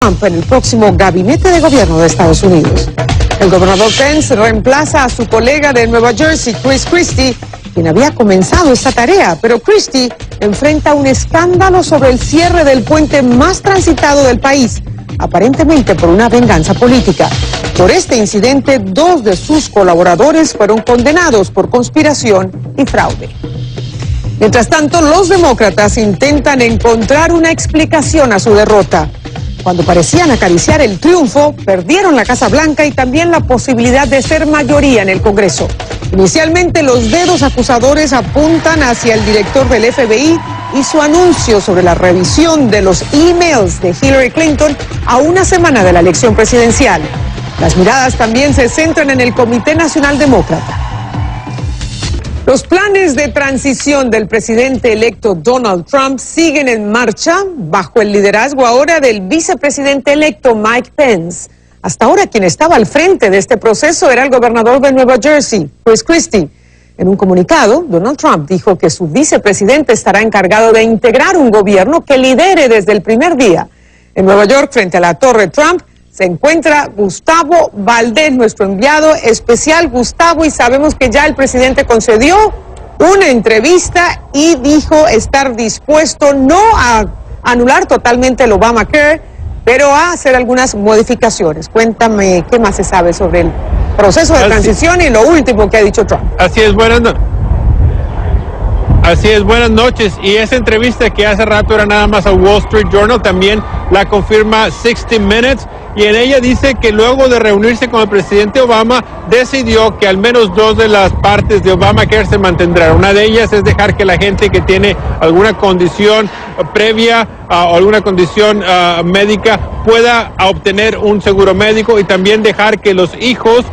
Trump en el próximo gabinete de gobierno de Estados Unidos. El gobernador Pence reemplaza a su colega de Nueva Jersey, Chris Christie, quien había comenzado esta tarea, pero Christie enfrenta un escándalo sobre el cierre del puente más transitado del país, aparentemente por una venganza política. Por este incidente, 2 de sus colaboradores fueron condenados por conspiración y fraude. Mientras tanto, los demócratas intentan encontrar una explicación a su derrota. Cuando parecían acariciar el triunfo, perdieron la Casa Blanca y también la posibilidad de ser mayoría en el Congreso. Inicialmente, los dedos acusadores apuntan hacia el director del FBI y su anuncio sobre la revisión de los emails de Hillary Clinton a una semana de la elección presidencial. Las miradas también se centran en el Comité Nacional Demócrata. Los planes de transición del presidente electo Donald Trump siguen en marcha bajo el liderazgo ahora del vicepresidente electo Mike Pence. Hasta ahora quien estaba al frente de este proceso era el gobernador de Nueva Jersey, Chris Christie. En un comunicado, Donald Trump dijo que su vicepresidente estará encargado de integrar un gobierno que lidere desde el primer día. En Nueva York, frente a la Torre Trump, se encuentra Gustavo Valdés, nuestro enviado especial. Gustavo, y sabemos que ya el presidente concedió una entrevista y dijo estar dispuesto no a anular totalmente el Obamacare, pero a hacer algunas modificaciones. Cuéntame qué más se sabe sobre el proceso de transición y lo último que ha dicho Trump. Así es, buenas noches. Y esa entrevista que hace rato era nada más a Wall Street Journal, también la confirma 60 Minutes, y en ella dice que luego de reunirse con el presidente Obama, decidió que al menos 2 de las partes de Obamacare se mantendrán. Una de ellas es dejar que la gente que tiene alguna condición previa o alguna condición médica pueda obtener un seguro médico, y también dejar que los hijos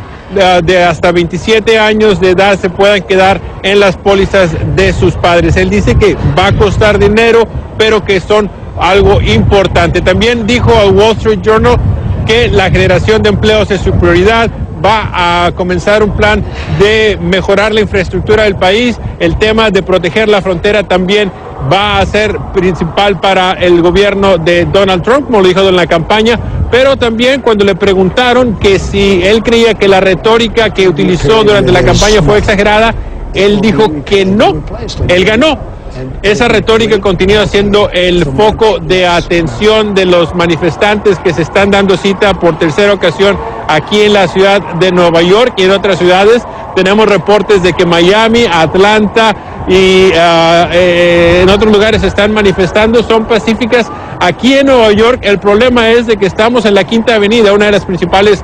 de hasta 27 años de edad se puedan quedar en las pólizas de sus padres. Él dice que va a costar dinero, pero que son algo importante. También dijo al Wall Street Journal que la generación de empleos es su prioridad. Va a comenzar un plan de mejorar la infraestructura del país. El tema de proteger la frontera también va a ser principal para el gobierno de Donald Trump, como lo dijo en la campaña. Pero también cuando le preguntaron que si él creía que la retórica que utilizó durante la campaña fue exagerada, él dijo que no, él ganó. Esa retórica continúa siendo el foco de atención de los manifestantes que se están dando cita por tercera ocasión aquí en la ciudad de Nueva York y en otras ciudades. Tenemos reportes de que Miami, Atlanta y en otros lugares se están manifestando, son pacíficas. Aquí en Nueva York el problema es de que estamos en la Quinta Avenida, una de las principales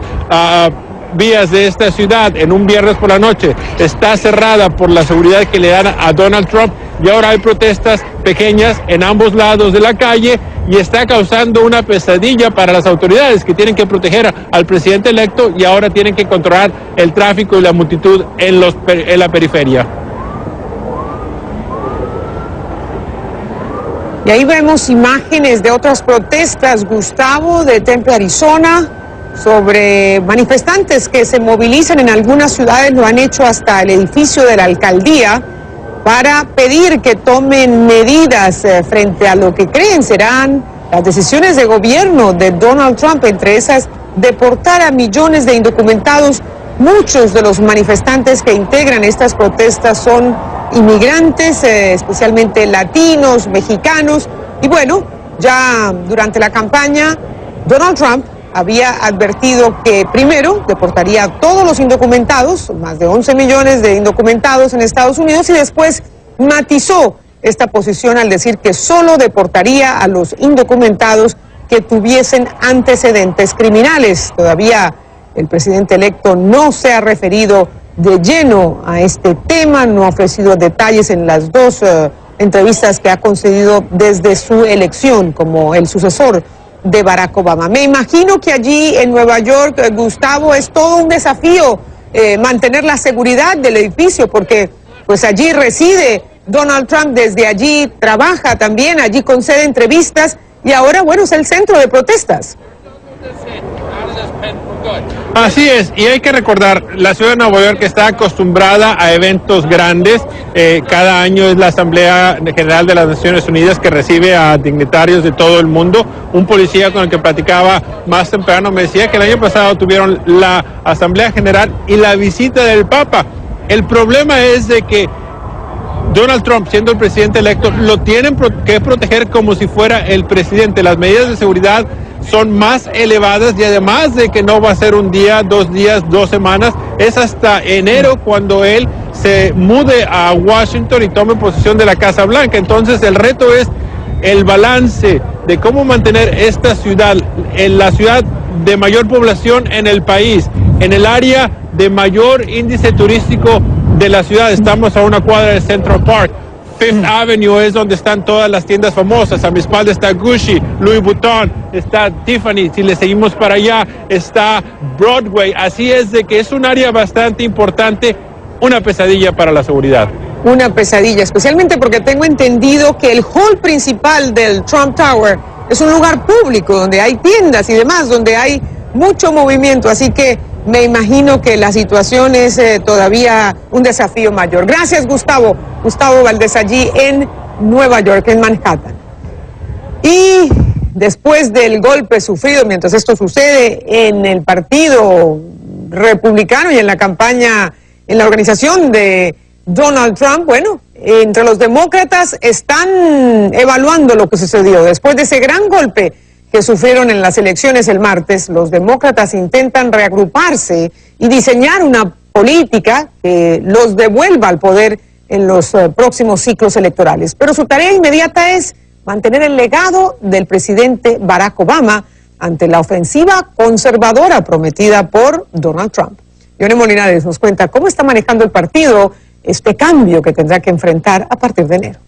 vías de esta ciudad, en un viernes por la noche. Está cerrada por la seguridad que le dan a Donald Trump, y ahora hay protestas pequeñas en ambos lados de la calle, y está causando una pesadilla para las autoridades que tienen que proteger al presidente electo y ahora tienen que controlar el tráfico y la multitud en la periferia. Y ahí vemos imágenes de otras protestas, Gustavo, de Tempe, Arizona, sobre manifestantes que se movilizan en algunas ciudades, lo han hecho hasta el edificio de la alcaldía, para pedir que tomen medidas frente a lo que creen serán las decisiones de gobierno de Donald Trump, entre esas deportar a millones de indocumentados. Muchos de los manifestantes que integran estas protestas son inmigrantes, especialmente latinos, mexicanos, y bueno, ya durante la campaña Donald Trump había advertido que primero deportaría a todos los indocumentados, más de 11 millones de indocumentados en Estados Unidos, y después matizó esta posición al decir que solo deportaría a los indocumentados que tuviesen antecedentes criminales. Todavía el presidente electo no se ha referido de lleno a este tema, no ha ofrecido detalles en las 2 entrevistas que ha concedido desde su elección como el sucesor de Barack Obama. Me imagino que allí en Nueva York, Gustavo, es todo un desafío mantener la seguridad del edificio, porque pues allí reside Donald Trump, desde allí trabaja también, allí concede entrevistas y ahora, bueno, es el centro de protestas. Así es, y hay que recordar, la ciudad de Nueva York está acostumbrada a eventos grandes. Cada año es la Asamblea General de las Naciones Unidas que recibe a dignatarios de todo el mundo. Un policía con el que platicaba más temprano me decía que el año pasado tuvieron la Asamblea General y la visita del Papa. El problema es de que Donald Trump, siendo el presidente electo, lo tienen que proteger como si fuera el presidente. Las medidas de seguridad son más elevadas y además de que no va a ser un día, 2 días, 2 semanas, es hasta enero cuando él se mude a Washington y tome posesión de la Casa Blanca. Entonces el reto es el balance de cómo mantener esta ciudad, en la ciudad de mayor población en el país, en el área de mayor índice turístico de la ciudad. Estamos a una cuadra de Central Park. Fifth Avenue es donde están todas las tiendas famosas. A mi espalda está Gucci, Louis Vuitton, está Tiffany. Si le seguimos para allá, está Broadway. Así es de que es un área bastante importante, una pesadilla para la seguridad. Una pesadilla, especialmente porque tengo entendido que el hall principal del Trump Tower es un lugar público donde hay tiendas y demás, donde hay mucho movimiento. Así que me imagino que la situación es todavía un desafío mayor. Gracias, Gustavo. Gustavo Valdés allí en Nueva York, en Manhattan. Y después del golpe sufrido, mientras esto sucede en el Partido Republicano y en la campaña, en la organización de Donald Trump, bueno, entre los demócratas están evaluando lo que sucedió. Después de ese gran golpe que sufrieron en las elecciones el martes, los demócratas intentan reagruparse y diseñar una política que los devuelva al poder en los próximos ciclos electorales. Pero su tarea inmediata es mantener el legado del presidente Barack Obama ante la ofensiva conservadora prometida por Donald Trump. Yone Molinares nos cuenta cómo está manejando el partido este cambio que tendrá que enfrentar a partir de enero.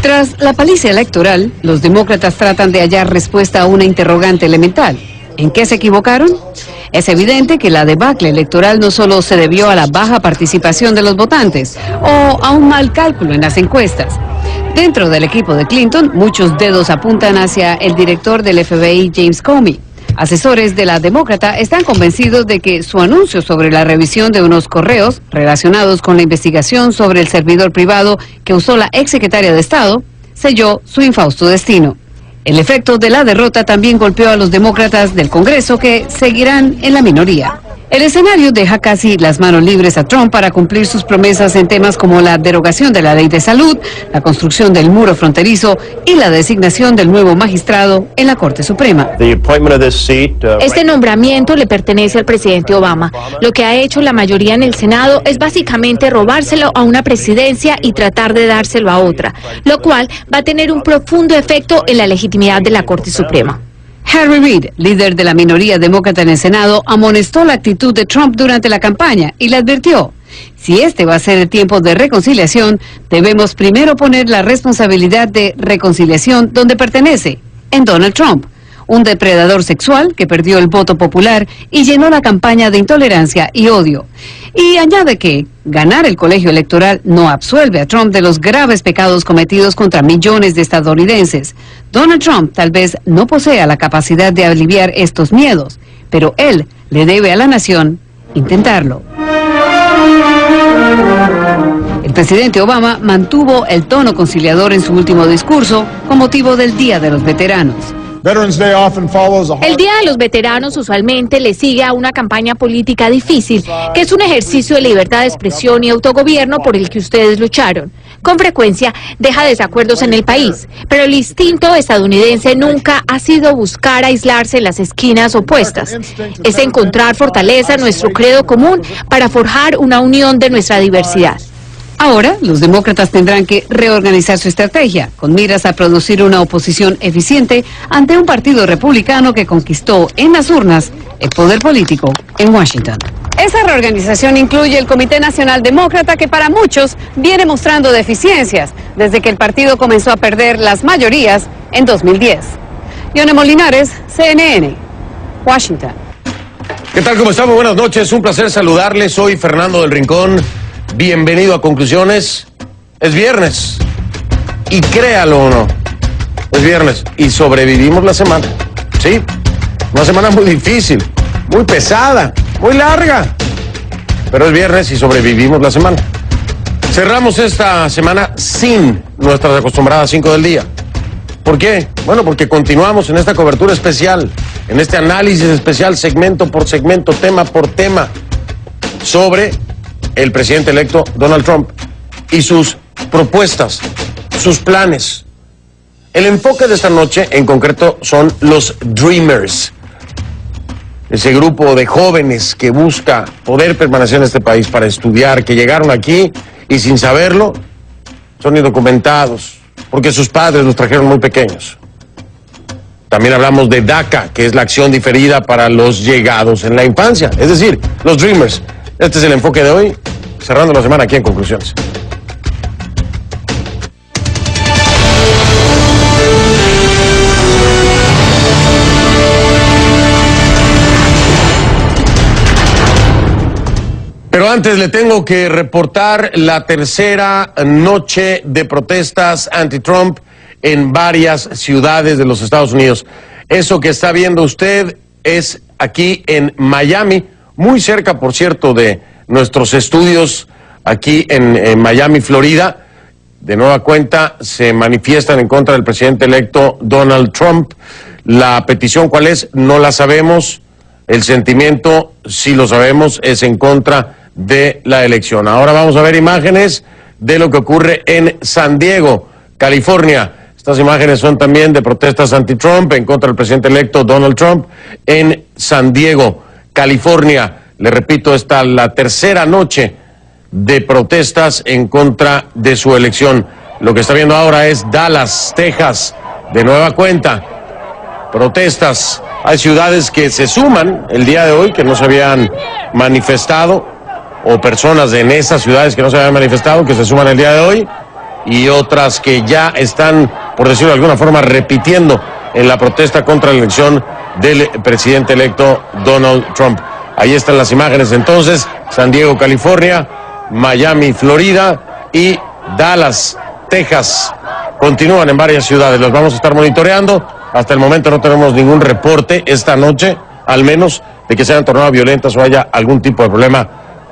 Tras la paliza electoral, los demócratas tratan de hallar respuesta a una interrogante elemental. ¿En qué se equivocaron? Es evidente que la debacle electoral no solo se debió a la baja participación de los votantes o a un mal cálculo en las encuestas. Dentro del equipo de Clinton, muchos dedos apuntan hacia el director del FBI, James Comey. Asesores de la demócrata están convencidos de que su anuncio sobre la revisión de unos correos relacionados con la investigación sobre el servidor privado que usó la exsecretaria de Estado selló su infausto destino. El efecto de la derrota también golpeó a los demócratas del Congreso, que seguirán en la minoría. El escenario deja casi las manos libres a Trump para cumplir sus promesas en temas como la derogación de la ley de salud, la construcción del muro fronterizo y la designación del nuevo magistrado en la Corte Suprema. Este nombramiento le pertenece al presidente Obama. Lo que ha hecho la mayoría en el Senado es básicamente robárselo a una presidencia y tratar de dárselo a otra, lo cual va a tener un profundo efecto en la legitimidad de la Corte Suprema. Harry Reid, líder de la minoría demócrata en el Senado, amonestó la actitud de Trump durante la campaña y le advirtió: si este va a ser el tiempo de reconciliación, debemos primero poner la responsabilidad de reconciliación donde pertenece, en Donald Trump, un depredador sexual que perdió el voto popular y llenó la campaña de intolerancia y odio. Y añade que ganar el colegio electoral no absuelve a Trump de los graves pecados cometidos contra millones de estadounidenses. Donald Trump tal vez no posea la capacidad de aliviar estos miedos, pero él le debe a la nación intentarlo. El presidente Obama mantuvo el tono conciliador en su último discurso con motivo del Día de los Veteranos. El Día de los Veteranos usualmente le sigue a una campaña política difícil, que es un ejercicio de libertad de expresión y autogobierno por el que ustedes lucharon. Con frecuencia deja desacuerdos en el país, pero el instinto estadounidense nunca ha sido buscar aislarse en las esquinas opuestas. Es encontrar fortaleza en nuestro credo común para forjar una unión de nuestra diversidad. Ahora, los demócratas tendrán que reorganizar su estrategia, con miras a producir una oposición eficiente ante un partido republicano que conquistó en las urnas el poder político en Washington. Esa reorganización incluye el Comité Nacional Demócrata, que para muchos viene mostrando deficiencias desde que el partido comenzó a perder las mayorías en 2010. Yone Molinares, CNN, Washington. ¿Qué tal? ¿Cómo estamos? Buenas noches, un placer saludarles. Soy Fernando del Rincón. Bienvenido a Conclusiones. Es viernes. Y créalo o no, es viernes. Y sobrevivimos la semana. ¿Sí? Una semana muy difícil, muy pesada, muy larga. Pero es viernes y sobrevivimos la semana. Cerramos esta semana sin nuestras acostumbradas 5 del día. ¿Por qué? Bueno, porque continuamos en esta cobertura especial, en este análisis especial, segmento por segmento, tema por tema, sobre el presidente electo Donald Trump y sus propuestas, sus planes. El enfoque de esta noche en concreto son los Dreamers, ese grupo de jóvenes que busca poder permanecer en este país para estudiar, que llegaron aquí y sin saberlo son indocumentados, porque sus padres los trajeron muy pequeños. También hablamos de DACA, que es la acción diferida para los llegados en la infancia, es decir, los Dreamers. Este es el enfoque de hoy, cerrando la semana aquí en Conclusiones. Pero antes le tengo que reportar la tercera noche de protestas anti-Trump en varias ciudades de los Estados Unidos. Eso que está viendo usted es aquí en Miami, muy cerca, por cierto, de nuestros estudios aquí en Miami, Florida. De nueva cuenta, se manifiestan en contra del presidente electo Donald Trump. La petición, ¿cuál es? No la sabemos. El sentimiento, sí lo sabemos, es en contra de la elección. Ahora vamos a ver imágenes de lo que ocurre en San Diego, California. Estas imágenes son también de protestas anti-Trump en contra del presidente electo Donald Trump en San Diego, California. Le repito, esta es la tercera noche de protestas en contra de su elección. Lo que está viendo ahora es Dallas, Texas, de nueva cuenta. Protestas. Hay ciudades que se suman el día de hoy, que no se habían manifestado, o personas en esas ciudades que no se habían manifestado, que se suman el día de hoy, y otras que ya están, por decirlo de alguna forma, repitiendo en la protesta contra la elección del presidente electo Donald Trump. Ahí están las imágenes entonces, San Diego, California, Miami, Florida y Dallas, Texas. Continúan en varias ciudades, los vamos a estar monitoreando. Hasta el momento no tenemos ningún reporte esta noche, al menos, de que se hayan tornado violentas o haya algún tipo de problema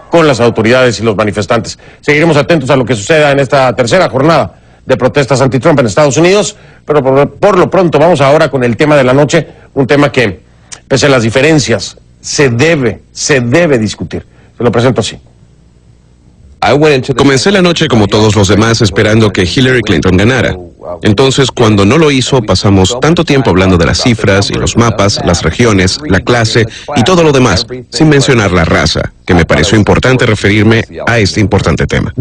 con las autoridades y los manifestantes. Seguiremos atentos a lo que suceda en esta tercera jornada de protestas anti-Trump en Estados Unidos, pero por lo pronto vamos ahora con el tema de la noche, un tema que, pese a las diferencias, se debe discutir. Se lo presento así. Comencé la noche como todos los demás esperando que Hillary Clinton ganara. Entonces, cuando no lo hizo, pasamos tanto tiempo hablando de las cifras y los mapas, las regiones, la clase y todo lo demás, sin mencionar la raza, que me pareció importante referirme a este importante tema.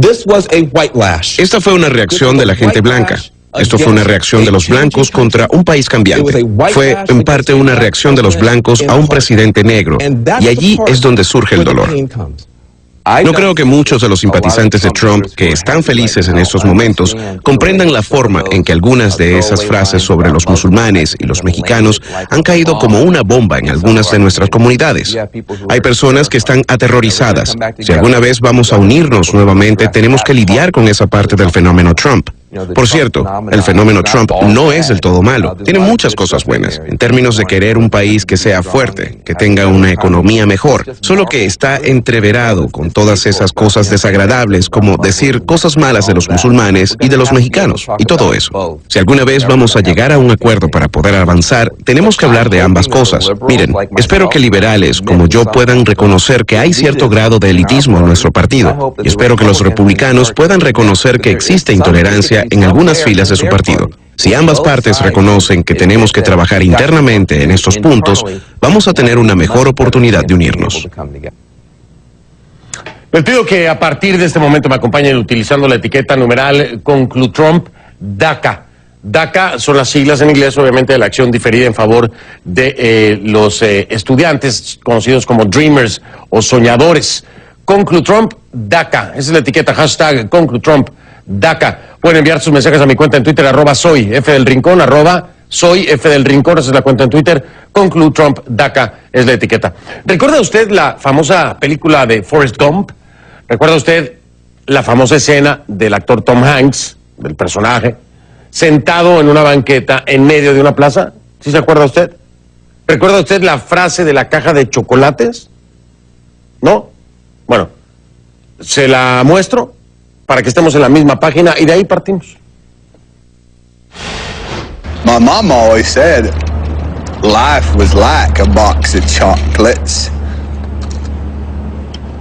Esta fue una reacción de la gente blanca. Esto fue una reacción de los blancos contra un país cambiante. Fue, en parte, una reacción de los blancos a un presidente negro. Y allí es donde surge el dolor. No creo que muchos de los simpatizantes de Trump, que están felices en estos momentos, comprendan la forma en que algunas de esas frases sobre los musulmanes y los mexicanos han caído como una bomba en algunas de nuestras comunidades. Hay personas que están aterrorizadas. Si alguna vez vamos a unirnos nuevamente, tenemos que lidiar con esa parte del fenómeno Trump. Por cierto, el fenómeno Trump no es del todo malo. Tiene muchas cosas buenas, en términos de querer un país que sea fuerte, que tenga una economía mejor, solo que está entreverado con todas esas cosas desagradables, como decir cosas malas de los musulmanes y de los mexicanos, y todo eso. Si alguna vez vamos a llegar a un acuerdo para poder avanzar, tenemos que hablar de ambas cosas. Miren, espero que liberales como yo puedan reconocer que hay cierto grado de elitismo en nuestro partido, y espero que los republicanos puedan reconocer que existe intolerancia en algunas filas de su partido. Si ambas partes reconocen que tenemos que trabajar internamente en estos puntos, vamos a tener una mejor oportunidad de unirnos. Les pido que a partir de este momento me acompañen utilizando la etiqueta numeral ConcluTrump DACA. DACA son las siglas en inglés, obviamente, de la acción diferida en favor de los estudiantes conocidos como Dreamers o soñadores. ConcluTrump DACA, esa es la etiqueta, hashtag ConcluTrump DACA. Pueden enviar sus mensajes a mi cuenta en Twitter, @soy F del Rincón, @soy F del Rincón, esa es la cuenta en Twitter. ConcluTrump DACA es la etiqueta. ¿Recuerda usted la famosa película de Forrest Gump? ¿Recuerda usted la famosa escena del actor Tom Hanks, del personaje, sentado en una banqueta en medio de una plaza? ¿Sí se acuerda usted? ¿Recuerda usted la frase de la caja de chocolates? ¿No? Bueno, se la muestro para que estemos en la misma página y de ahí partimos. My mom always said life was like a box of chocolates.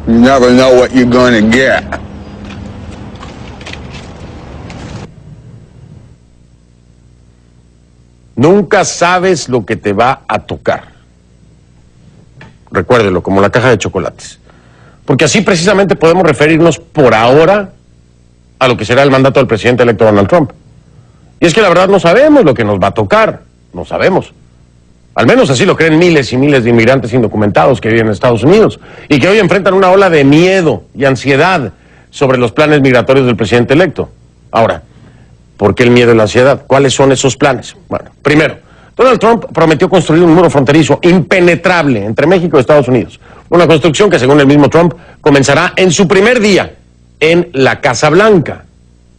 You never know what you're gonna get. Nunca sabes lo que te va a tocar. Recuérdelo, como la caja de chocolates. Porque así precisamente podemos referirnos por ahora a lo que será el mandato del presidente electo Donald Trump. Y es que la verdad no sabemos lo que nos va a tocar. No sabemos. Al menos así lo creen miles y miles de inmigrantes indocumentados que viven en Estados Unidos y que hoy enfrentan una ola de miedo y ansiedad sobre los planes migratorios del presidente electo. Ahora, ¿por qué el miedo y la ansiedad? ¿Cuáles son esos planes? Bueno, primero, Donald Trump prometió construir un muro fronterizo impenetrable entre México y Estados Unidos. Una construcción que, según el mismo Trump, comenzará en su primer día en la Casa Blanca.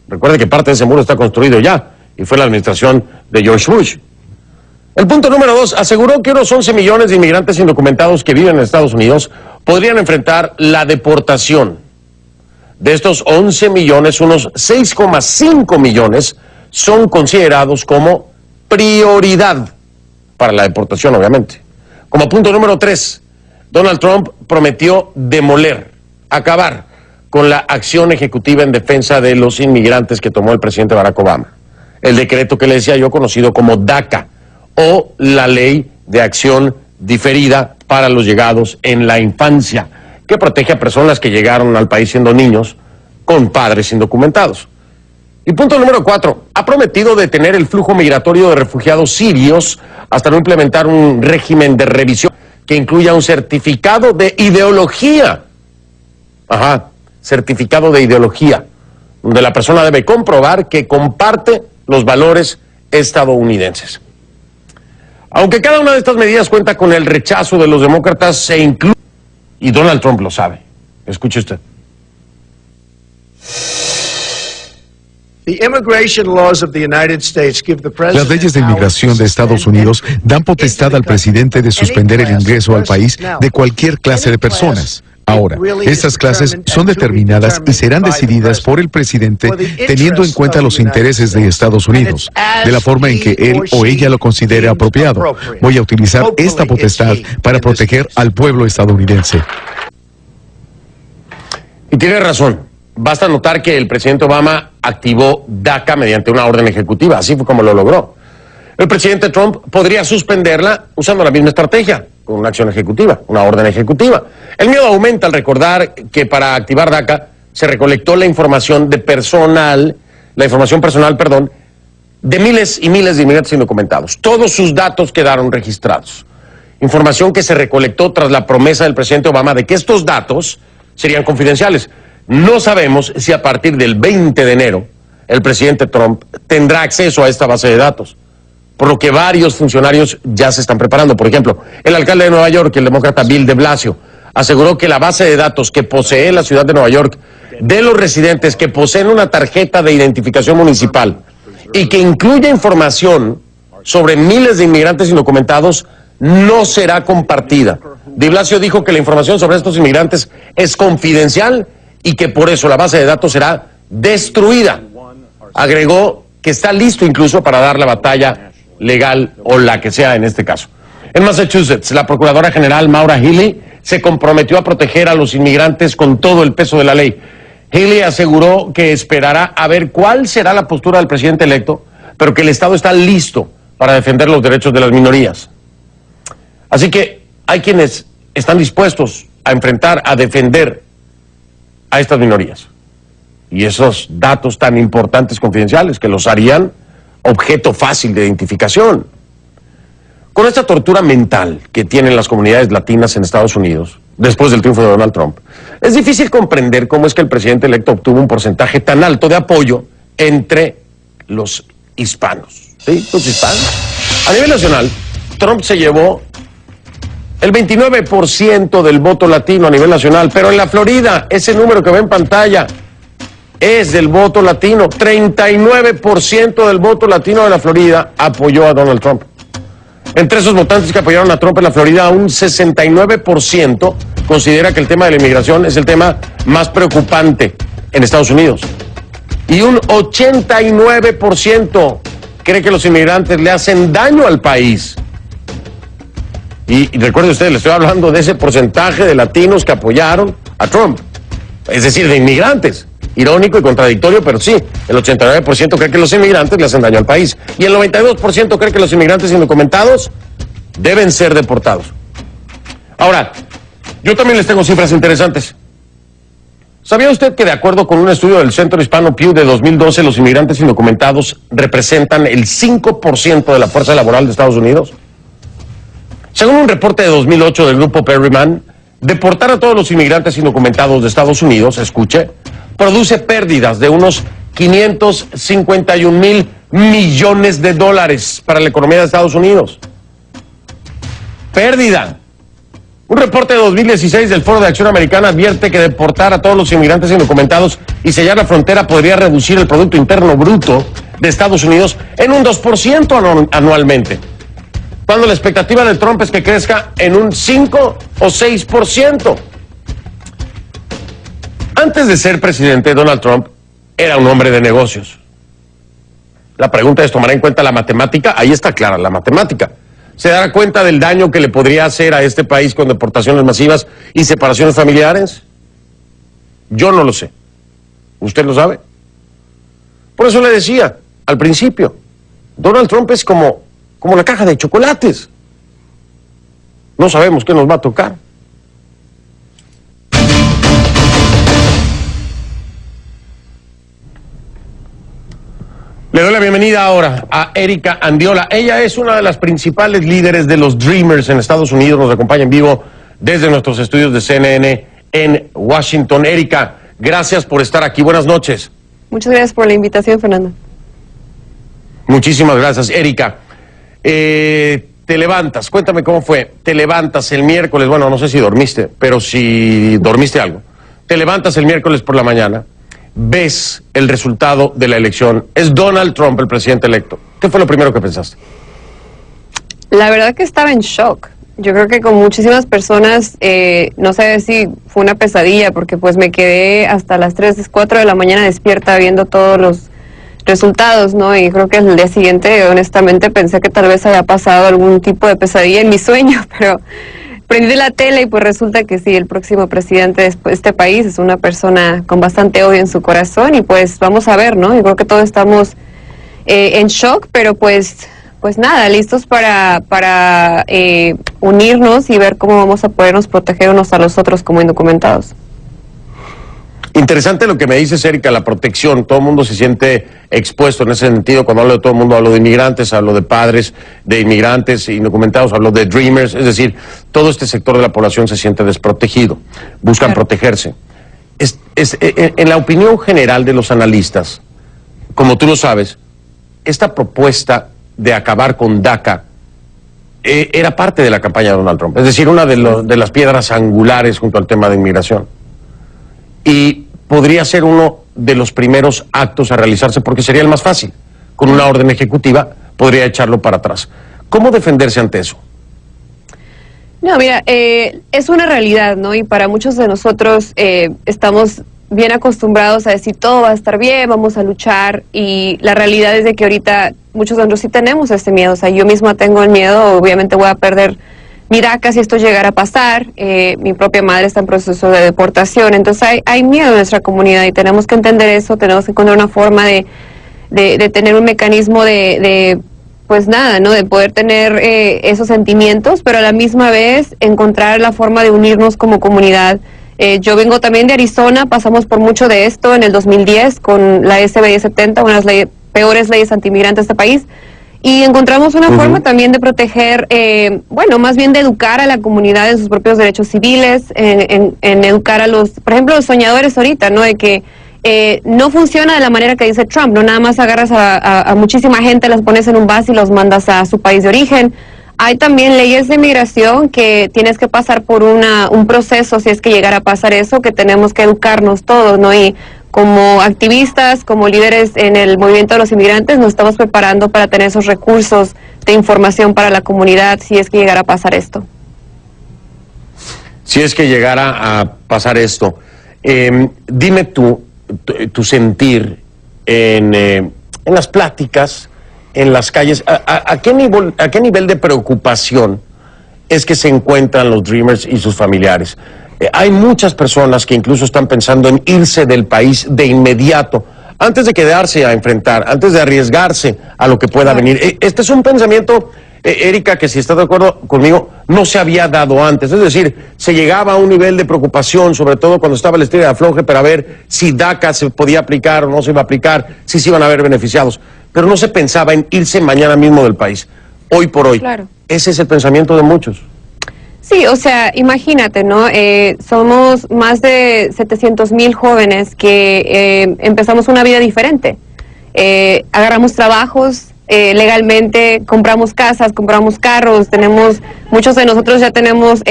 Recuerde que parte de ese muro está construido ya y fue la administración de George Bush. El punto número 2, aseguró que unos 11 millones de inmigrantes indocumentados que viven en Estados Unidos podrían enfrentar la deportación. De estos 11 millones, unos 6,5 millones son considerados como prioridad para la deportación, obviamente. Como punto número 3, Donald Trump prometió demoler, acabar con la acción ejecutiva en defensa de los inmigrantes que tomó el presidente Barack Obama. El decreto que le decía yo conocido como DACA, o la Ley de Acción Diferida para los Llegados en la Infancia, que protege a personas que llegaron al país siendo niños con padres indocumentados. Y punto número 4, ha prometido detener el flujo migratorio de refugiados sirios hasta no implementar un régimen de revisión que incluya un certificado de ideología. Certificado de ideología, donde la persona debe comprobar que comparte los valores estadounidenses. Aunque cada una de estas medidas cuenta con el rechazo de los demócratas, se incluye, y Donald Trump lo sabe. Escuche usted. Las leyes de inmigración de Estados Unidos dan potestad al presidente de suspender el ingreso al país de cualquier clase de personas. Ahora, estas clases son determinadas y serán decididas por el presidente teniendo en cuenta los intereses de Estados Unidos, de la forma en que él o ella lo considere apropiado. Voy a utilizar esta potestad para proteger al pueblo estadounidense. Y tiene razón. Basta notar que el presidente Obama activó DACA mediante una orden ejecutiva. Así fue como lo logró. El presidente Trump podría suspenderla usando la misma estrategia, con una acción ejecutiva, una orden ejecutiva. El miedo aumenta al recordar que para activar DACA se recolectó la información personal, de miles y miles de inmigrantes indocumentados. Todos sus datos quedaron registrados. Información que se recolectó tras la promesa del presidente Obama de que estos datos serían confidenciales. No sabemos si a partir del 20 de enero el presidente Trump tendrá acceso a esta base de datos, por lo que varios funcionarios ya se están preparando. Por ejemplo, el alcalde de Nueva York, el demócrata Bill de Blasio, aseguró que la base de datos que posee la ciudad de Nueva York de los residentes que poseen una tarjeta de identificación municipal y que incluye información sobre miles de inmigrantes indocumentados no será compartida. De Blasio dijo que la información sobre estos inmigrantes es confidencial y que por eso la base de datos será destruida. Agregó que está listo incluso para dar la batalla legal o la que sea en este caso. En Massachusetts, la procuradora general Maura Healey se comprometió a proteger a los inmigrantes con todo el peso de la ley. Healey aseguró que esperará a ver cuál será la postura del presidente electo, pero que el Estado está listo para defender los derechos de las minorías. Así que hay quienes están dispuestos a enfrentar, a defender a estas minorías. Y esos datos tan importantes confidenciales que los harían objeto fácil de identificación. Con esta tortura mental que tienen las comunidades latinas en Estados Unidos, después del triunfo de Donald Trump, es difícil comprender cómo es que el presidente electo obtuvo un porcentaje tan alto de apoyo entre los hispanos. ¿Sí? Los hispanos. A nivel nacional, Trump se llevó el 29% del voto latino a nivel nacional, pero en la Florida, ese número que ve en pantalla es del voto latino. 39% del voto latino de la Florida apoyó a Donald Trump. Entre esos votantes que apoyaron a Trump en la Florida, un 69% considera que el tema de la inmigración es el tema más preocupante en Estados Unidos. Y un 89% cree que los inmigrantes le hacen daño al país. Y recuerden ustedes, le estoy hablando de ese porcentaje de latinos que apoyaron a Trump. Es decir, de inmigrantes. Irónico y contradictorio, pero sí, el 89% cree que los inmigrantes le hacen daño al país. Y el 92% cree que los inmigrantes indocumentados deben ser deportados. Ahora, yo también les tengo cifras interesantes. ¿Sabía usted que de acuerdo con un estudio del Centro Hispano Pew de 2012, los inmigrantes indocumentados representan el 5% de la fuerza laboral de Estados Unidos? Según un reporte de 2008 del grupo Perryman, deportar a todos los inmigrantes indocumentados de Estados Unidos, escuche, produce pérdidas de unos 551,000 millones de dólares para la economía de Estados Unidos. Pérdida. Un reporte de 2016 del Foro de Acción Americana advierte que deportar a todos los inmigrantes indocumentados y sellar la frontera podría reducir el Producto Interno Bruto de Estados Unidos en un 2% anualmente, cuando la expectativa de Trump es que crezca en un 5 o 6%. Antes de ser presidente, Donald Trump era un hombre de negocios. La pregunta es, ¿tomará en cuenta la matemática? Ahí está clara la matemática. ¿Se dará cuenta del daño que le podría hacer a este país con deportaciones masivas y separaciones familiares? Yo no lo sé. ¿Usted lo sabe? Por eso le decía al principio, Donald Trump es como la caja de chocolates. No sabemos qué nos va a tocar. Le doy la bienvenida ahora a Erika Andiola. Ella es una de las principales líderes de los Dreamers en Estados Unidos. Nos acompaña en vivo desde nuestros estudios de CNN en Washington. Erika, gracias por estar aquí. Buenas noches. Muchas gracias por la invitación, Fernando. Muchísimas gracias, Erika. Te levantas, cuéntame cómo fue. Te levantas el miércoles, bueno, no sé si dormiste, pero si dormiste algo. Te levantas el miércoles por la mañana, ves el resultado de la elección. Es Donald Trump el presidente electo. ¿Qué fue lo primero que pensaste? La verdad que estaba en shock. Yo creo que con muchísimas personas, no sé si fue una pesadilla, porque pues me quedé hasta las 3, 4 de la mañana despierta viendo todos los resultados, ¿no? Y creo que el día siguiente, honestamente, pensé que tal vez había pasado algún tipo de pesadilla en mi sueño, pero prendí la tele y pues resulta que sí, el próximo presidente de este país es una persona con bastante odio en su corazón y pues vamos a ver, ¿no? Yo creo que todos estamos en shock, pero pues nada, listos para unirnos y ver cómo vamos a podernos proteger unos a los otros como indocumentados. Interesante lo que me dices, Erika, la protección. Todo el mundo se siente expuesto en ese sentido. Cuando hablo de todo el mundo, hablo de inmigrantes, hablo de padres de inmigrantes indocumentados, hablo de Dreamers. Es decir, todo este sector de la población se siente desprotegido. Buscan protegerse. En la opinión general de los analistas, como tú lo sabes, esta propuesta de acabar con DACA era parte de la campaña de Donald Trump. Es decir, una de las piedras angulares junto al tema de inmigración. Y podría ser uno de los primeros actos a realizarse porque sería el más fácil. Con una orden ejecutiva podría echarlo para atrás. ¿Cómo defenderse ante eso? No, mira, es una realidad, ¿no? Y para muchos de nosotros estamos bien acostumbrados a decir todo va a estar bien, vamos a luchar, y la realidad es de que ahorita muchos de nosotros sí tenemos este miedo. O sea, yo misma tengo el miedo, obviamente voy a perder mi DACA si esto llegara a pasar, mi propia madre está en proceso de deportación, entonces hay miedo en nuestra comunidad y tenemos que entender eso, tenemos que encontrar una forma de tener un mecanismo pues nada, ¿no? De poder tener esos sentimientos, pero a la misma vez encontrar la forma de unirnos como comunidad. Yo vengo también de Arizona, pasamos por mucho de esto en el 2010 con la SB 1070, una de las peores leyes antiinmigrantes de este país. Y encontramos una forma también de proteger, más bien de educar a la comunidad en sus propios derechos civiles, en educar a por ejemplo, los soñadores ahorita, ¿no? De que no funciona de la manera que dice Trump, no nada más agarras a muchísima gente, las pones en un bus y los mandas a su país de origen. Hay también leyes de migración que tienes que pasar por un proceso, si es que llegara a pasar eso, que tenemos que educarnos todos, ¿no? Y como activistas, como líderes en el movimiento de los inmigrantes, nos estamos preparando para tener esos recursos información para la comunidad si es que llegara a pasar esto. Si es que llegara a pasar esto, dime tu sentir en las pláticas, en las calles, ¿a qué nivel de preocupación es que se encuentran los Dreamers y sus familiares? Hay muchas personas que incluso están pensando en irse del país de inmediato, antes de quedarse a enfrentar, antes de arriesgarse a lo que pueda venir. Este es un pensamiento, Erika, que si estás de acuerdo conmigo, no se había dado antes. Es decir, se llegaba a un nivel de preocupación, sobre todo cuando estaba el estilo de afloje, para ver si DACA se podía aplicar o no se iba a aplicar, si se iban a ver beneficiados. Pero no se pensaba en irse mañana mismo del país. Hoy por hoy. Claro. Ese es el pensamiento de muchos. Sí, o sea, imagínate, ¿no? Somos más de 700,000 jóvenes que empezamos una vida diferente. Agarramos trabajos legalmente, compramos casas, compramos carros, muchos de nosotros ya tenemos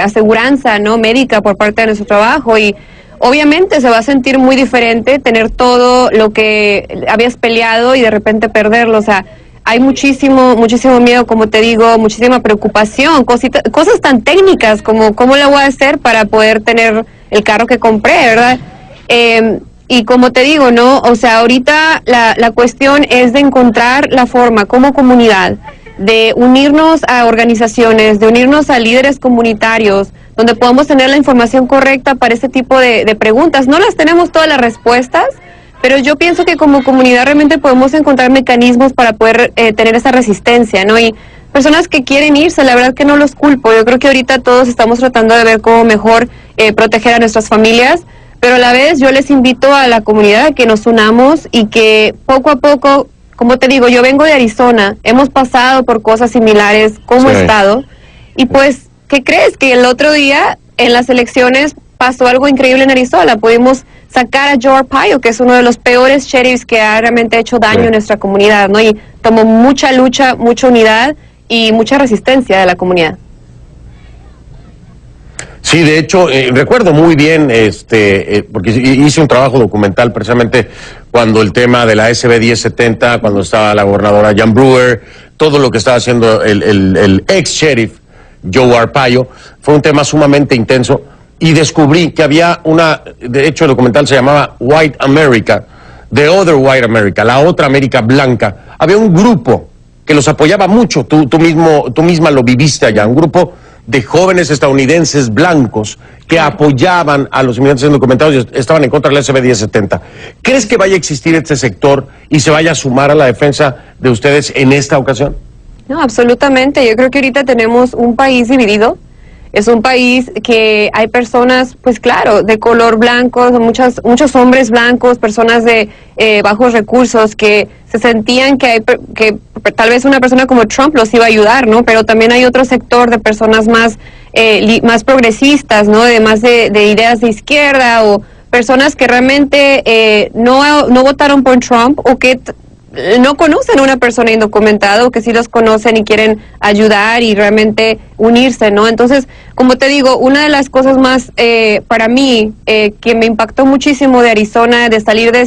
aseguranza, ¿no? Médica por parte de nuestro trabajo, y obviamente se va a sentir muy diferente tener todo lo que habías peleado y de repente perderlo. O sea, hay muchísimo miedo, como te digo, muchísima preocupación, cosas tan técnicas como cómo le voy a hacer para poder tener el carro que compré, ¿verdad? Y como te digo, ¿no? O sea, ahorita la cuestión es de encontrar la forma como comunidad de unirnos a organizaciones, de unirnos a líderes comunitarios, donde podamos tener la información correcta para este tipo de preguntas. No las tenemos todas las respuestas, pero yo pienso que como comunidad realmente podemos encontrar mecanismos para poder tener esa resistencia, ¿no? Y personas que quieren irse, la verdad que no los culpo. Yo creo que ahorita todos estamos tratando de ver cómo mejor proteger a nuestras familias, pero a la vez yo les invito a la comunidad a que nos unamos y que poco a poco, como te digo, yo vengo de Arizona, hemos pasado por cosas similares como estado, y pues, ¿qué crees? Que el otro día en las elecciones pasó algo increíble en Arizona. Pudimos sacar a Joe Arpaio, que es uno de los peores sheriffs que ha realmente hecho daño en nuestra comunidad, ¿no? Y tomó mucha lucha, mucha unidad y mucha resistencia de la comunidad. Sí, de hecho, recuerdo muy bien, porque hice un trabajo documental precisamente cuando el tema de la SB 1070, cuando estaba la gobernadora Jan Brewer, todo lo que estaba haciendo el ex sheriff Joe Arpaio, fue un tema sumamente intenso, y descubrí que había de hecho el documental se llamaba White America, The Other White America, la otra América blanca. Había un grupo que los apoyaba mucho, tú misma lo viviste allá, un grupo de jóvenes estadounidenses blancos que apoyaban a los inmigrantes indocumentados y estaban en contra de la SB 1070. ¿Crees que vaya a existir este sector y se vaya a sumar a la defensa de ustedes en esta ocasión? No, absolutamente. Yo creo que ahorita tenemos un país dividido. Es un país que hay personas, pues claro, de color blanco, muchos hombres blancos, personas de bajos recursos que se sentían que tal vez una persona como Trump los iba a ayudar, ¿no? Pero también hay otro sector de personas más progresistas, ¿no? De ideas de izquierda, o personas que realmente no votaron por Trump, o que no conocen a una persona indocumentada, o que sí los conocen y quieren ayudar y realmente unirse, ¿no? Entonces, como te digo, una de las cosas más para mí que me impactó muchísimo de Arizona, de salir de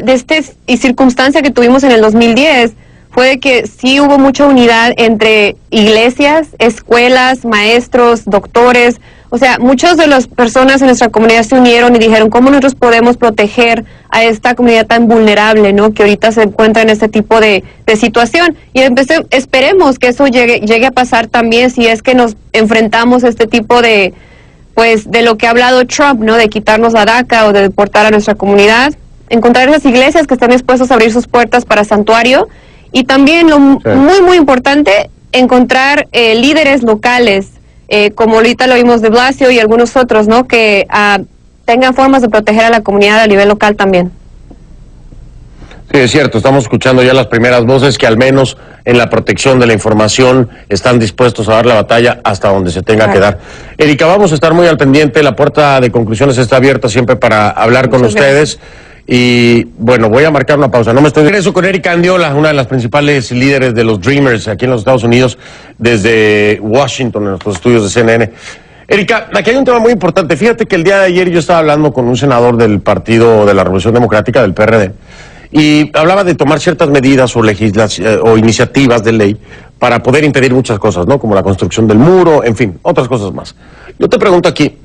esta circunstancia que tuvimos en el 2010, fue de que sí hubo mucha unidad entre iglesias, escuelas, maestros, doctores. O sea, muchas de las personas en nuestra comunidad se unieron y dijeron, ¿cómo nosotros podemos proteger a esta comunidad tan vulnerable, ¿no? Que ahorita se encuentra en este tipo de situación? Y esperemos que eso llegue a pasar también, si es que nos enfrentamos a este tipo de lo que ha hablado Trump, ¿no? De quitarnos la DACA o de deportar a nuestra comunidad. Encontrar esas iglesias que están dispuestas a abrir sus puertas para santuario. Y también muy, muy importante, encontrar líderes locales, como ahorita lo vimos de Blasio y algunos otros, ¿no? Que tengan formas de proteger a la comunidad a nivel local también. Sí, es cierto, estamos escuchando ya las primeras voces que al menos en la protección de la información están dispuestos a dar la batalla hasta donde se tenga que dar. Erika, vamos a estar muy al pendiente, la puerta de conclusiones está abierta siempre para hablar con ustedes. Y bueno, voy a marcar una pausa. No me estoy regreso con Erika Andiola, una de las principales líderes de los Dreamers aquí en los Estados Unidos, desde Washington, en nuestros estudios de CNN. Erika, aquí hay un tema muy importante. Fíjate que el día de ayer yo estaba hablando con un senador del Partido de la Revolución Democrática, del PRD, y hablaba de tomar ciertas medidas o iniciativas de ley para poder impedir muchas cosas, ¿no? Como la construcción del muro, en fin, otras cosas más. Yo te pregunto aquí,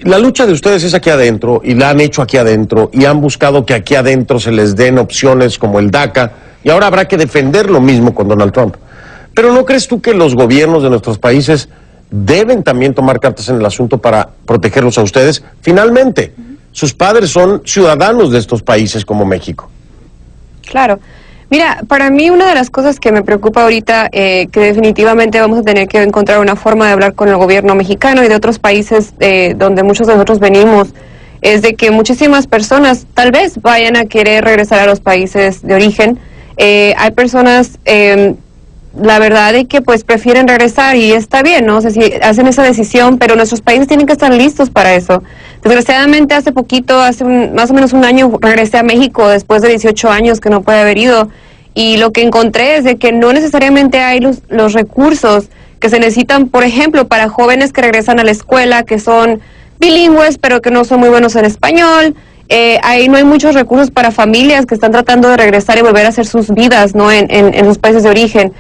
la lucha de ustedes es aquí adentro y la han hecho aquí adentro y han buscado que aquí adentro se les den opciones como el DACA y ahora habrá que defender lo mismo con Donald Trump. Pero ¿no crees tú que los gobiernos de nuestros países deben también tomar cartas en el asunto para protegerlos a ustedes? Finalmente, sus padres son ciudadanos de estos países como México. Claro. Mira, para mí una de las cosas que me preocupa ahorita, que definitivamente vamos a tener que encontrar una forma de hablar con el gobierno mexicano y de otros países donde muchos de nosotros venimos, es de que muchísimas personas tal vez vayan a querer regresar a los países de origen. Hay personas, la verdad es que pues prefieren regresar y está bien, ¿no? O sea, si hacen esa decisión, pero nuestros países tienen que estar listos para eso. Desgraciadamente hace poquito, más o menos un año, regresé a México después de 18 años que no pude haber ido, y lo que encontré es de que no necesariamente hay los recursos que se necesitan, por ejemplo, para jóvenes que regresan a la escuela, que son bilingües, pero que no son muy buenos en español. Ahí no hay muchos recursos para familias que están tratando de regresar y volver a hacer sus vidas, ¿no? en sus países de origen.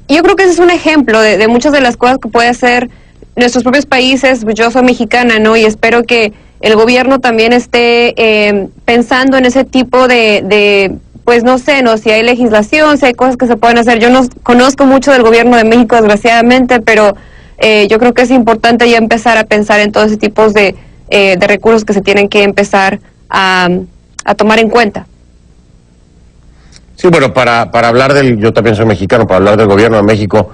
Yo creo que ese es un ejemplo de muchas de las cosas que puede hacer nuestros propios países. Yo soy mexicana, ¿no? Y espero que el gobierno también esté pensando en ese tipo de pues no sé, ¿no? Si hay legislación, si hay cosas que se pueden hacer. Yo no conozco mucho del gobierno de México, desgraciadamente, pero yo creo que es importante ya empezar a pensar en todos ese tipos de recursos que se tienen que empezar a tomar en cuenta. Sí, bueno, para hablar yo también soy mexicano, para hablar del gobierno de México,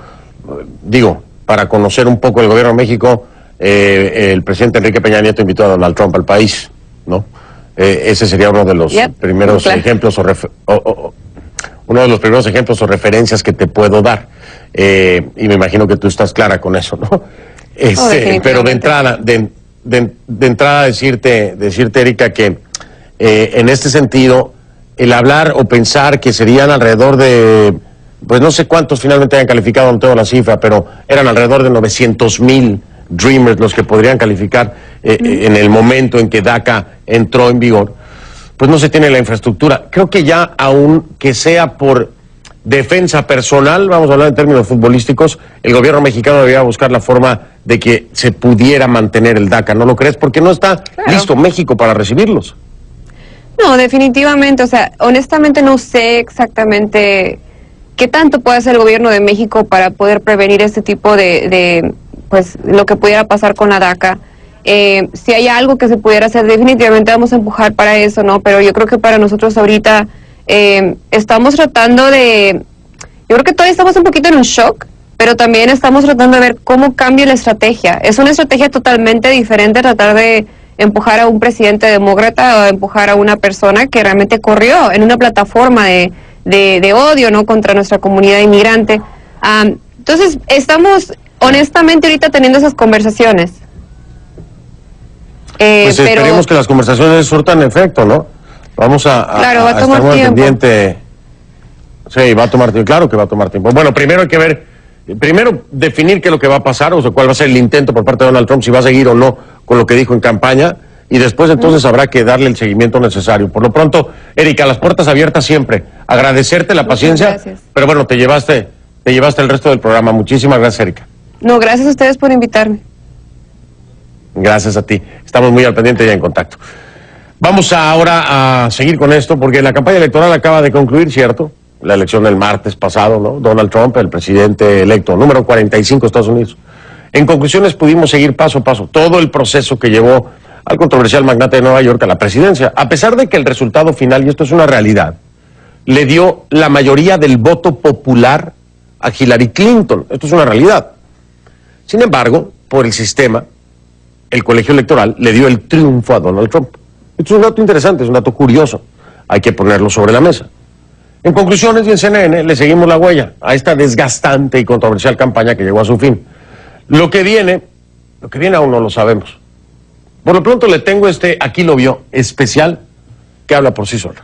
digo, para conocer un poco el gobierno de México, el presidente Enrique Peña Nieto invitó a Donald Trump al país, ¿no? Ese sería uno de los primeros ejemplos uno de los primeros ejemplos o referencias que te puedo dar. Y me imagino que tú estás clara con eso, ¿no? Pero de entrada decirte, Erika, que en este sentido, el hablar o pensar que serían alrededor de, pues no sé cuántos finalmente hayan calificado, no tengo la cifra, pero eran alrededor de 900,000 Dreamers los que podrían calificar en el momento en que DACA entró en vigor, pues no se tiene la infraestructura. Creo que ya, aun que sea por defensa personal, vamos a hablar en términos futbolísticos, el gobierno mexicano debería buscar la forma de que se pudiera mantener el DACA, ¿no lo crees? Porque no está listo México para recibirlos. No, definitivamente, o sea, honestamente no sé exactamente qué tanto puede hacer el gobierno de México para poder prevenir este tipo de pues, lo que pudiera pasar con la DACA. Si hay algo que se pudiera hacer, definitivamente vamos a empujar para eso, ¿no? Pero yo creo que para nosotros ahorita estamos tratando yo creo que todavía estamos un poquito en un shock, pero también estamos tratando de ver cómo cambia la estrategia. Es una estrategia totalmente diferente tratar de empujar a un presidente demócrata o empujar a una persona que realmente corrió en una plataforma de odio, ¿no? Contra nuestra comunidad inmigrante. Entonces, estamos honestamente ahorita teniendo esas conversaciones. Pues esperemos que las conversaciones surtan efecto, ¿no? Vamos a estar muy pendiente. Sí, va a tomar tiempo, claro que va a tomar tiempo. Bueno, primero hay que ver, definir qué es lo que va a pasar, o sea, cuál va a ser el intento por parte de Donald Trump, si va a seguir o no con lo que dijo en campaña, y después entonces habrá que darle el seguimiento necesario. Por lo pronto, Erika, las puertas abiertas siempre. Agradecerte la paciencia, gracias. Pero bueno, te llevaste el resto del programa. Muchísimas gracias, Erika. No, gracias a ustedes por invitarme. Gracias a ti. Estamos muy al pendiente y en contacto. Vamos ahora a seguir con esto, porque la campaña electoral acaba de concluir, ¿cierto? La elección del martes pasado, ¿no? Donald Trump, el presidente electo, número 45 de Estados Unidos. En conclusiones, pudimos seguir paso a paso todo el proceso que llevó al controversial magnate de Nueva York a la presidencia, a pesar de que el resultado final, y esto es una realidad, le dio la mayoría del voto popular a Hillary Clinton. Esto es una realidad. Sin embargo, por el sistema, el colegio electoral le dio el triunfo a Donald Trump. Esto es un dato interesante, es un dato curioso. Hay que ponerlo sobre la mesa. En conclusiones, y en CNN le seguimos la huella a esta desgastante y controversial campaña que llegó a su fin. Lo que viene aún no lo sabemos. Por lo pronto le tengo aquí lo vio, especial, que habla por sí solo.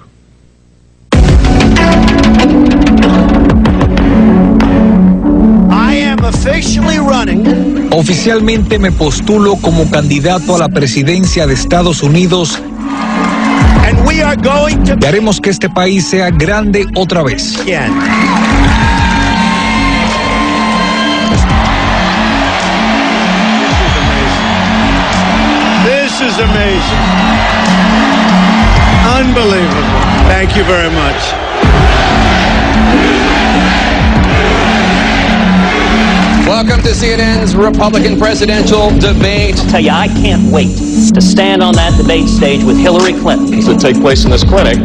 Oficialmente me postulo como candidato a la presidencia de Estados Unidos Y haremos que este país sea grande otra vez. This is amazing. Unbelievable. Thank you very much. Welcome to CNN's Republican presidential debate. I tell you, I can't wait to stand on that debate stage with Hillary Clinton. To take place in this clinic.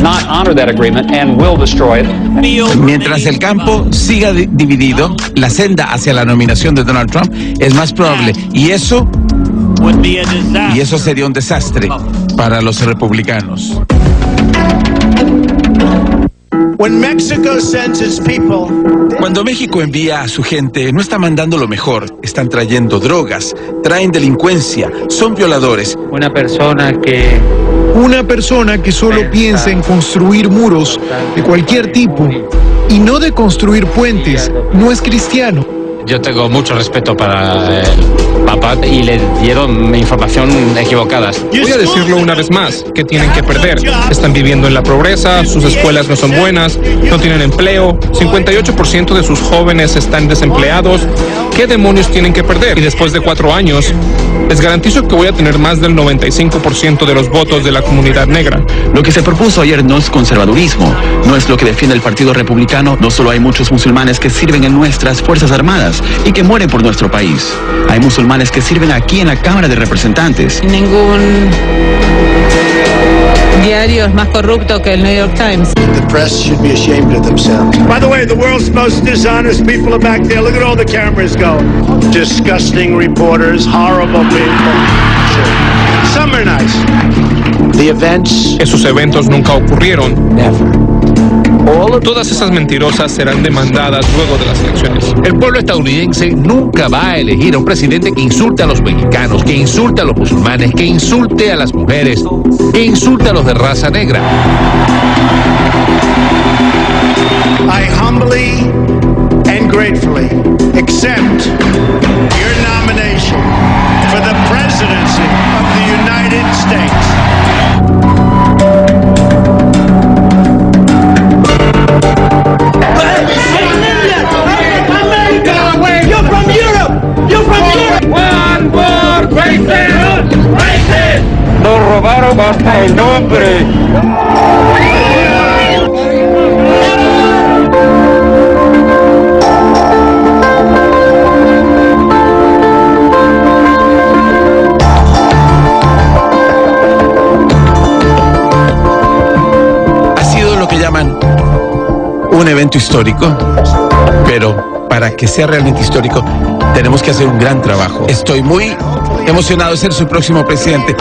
Not honor that agreement and will destroy it. Mientras el campo siga dividido, la senda hacia la nominación de Donald Trump es más probable. Y eso sería un desastre para los republicanos. Cuando México envía a su gente, no está mandando lo mejor. Están trayendo drogas, traen delincuencia, son violadores. Una persona que solo piensa en construir muros de cualquier tipo y no de construir puentes, no es cristiano. Yo tengo mucho respeto para el Papa y le dieron información equivocada. Voy a decirlo una vez más, que tienen que perder. Están viviendo en la pobreza, sus escuelas no son buenas, no tienen empleo, 58% de sus jóvenes están desempleados. ¿Qué demonios tienen que perder? Y después de 4 años, les garantizo que voy a tener más del 95% de los votos de la comunidad negra. Lo que se propuso ayer no es conservadurismo, no es lo que defiende el Partido Republicano. No solo hay muchos musulmanes que sirven en nuestras Fuerzas Armadas y que mueren por nuestro país. Hay musulmanes que sirven aquí en la Cámara de Representantes. Ningún diario es más corrupto que el New York Times. The press should be ashamed of themselves. By the way, the world's most dishonest people are back there. Look at all the cameras go. Disgusting reporters, horrible people. Some are nice. The events. Esos eventos nunca ocurrieron. Never. Todas esas mentirosas serán demandadas luego de las elecciones. El pueblo estadounidense nunca va a elegir a un presidente que insulte a los mexicanos, que insulte a los musulmanes, que insulte a las mujeres, que insulte a los de raza negra. I humbly and gratefully accept your nomination for the presidency of the United States. Nos robaron hasta el nombre. Ha sido lo que llaman un evento histórico, pero para que sea realmente histórico tenemos que hacer un gran trabajo. Estoy muy emocionado de ser su próximo presidente.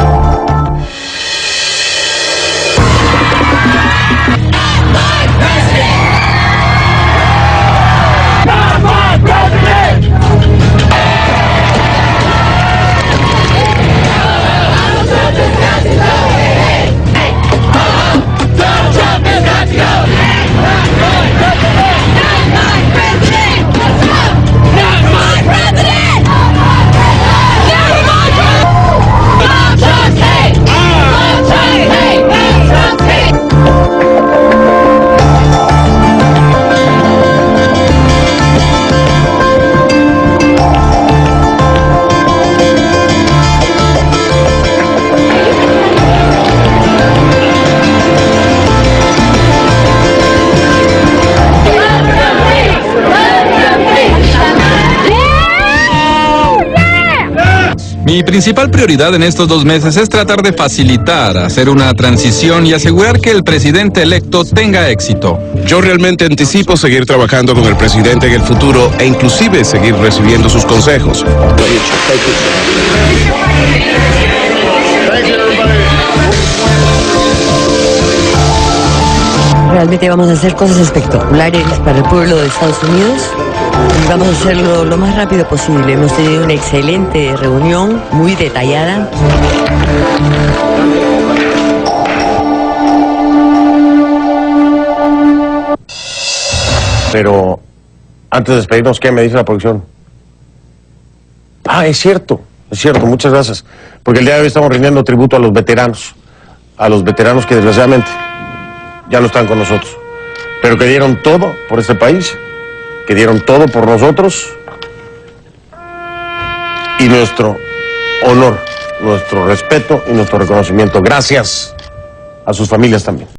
Mi principal prioridad en estos 2 meses es tratar de facilitar, hacer una transición y asegurar que el presidente electo tenga éxito. Yo realmente anticipo seguir trabajando con el presidente en el futuro e inclusive seguir recibiendo sus consejos. Realmente vamos a hacer cosas espectaculares para el pueblo de Estados Unidos y vamos a hacerlo lo más rápido posible. Hemos tenido una excelente reunión, muy detallada. Pero antes de despedirnos, ¿qué me dice la producción? Ah, es cierto, muchas gracias. Porque el día de hoy estamos rindiendo tributo a los veteranos. a los veteranos que desgraciadamente ya no están con nosotros, pero que dieron todo por este país, que dieron todo por nosotros, y nuestro honor, nuestro respeto y nuestro reconocimiento. Gracias a sus familias también.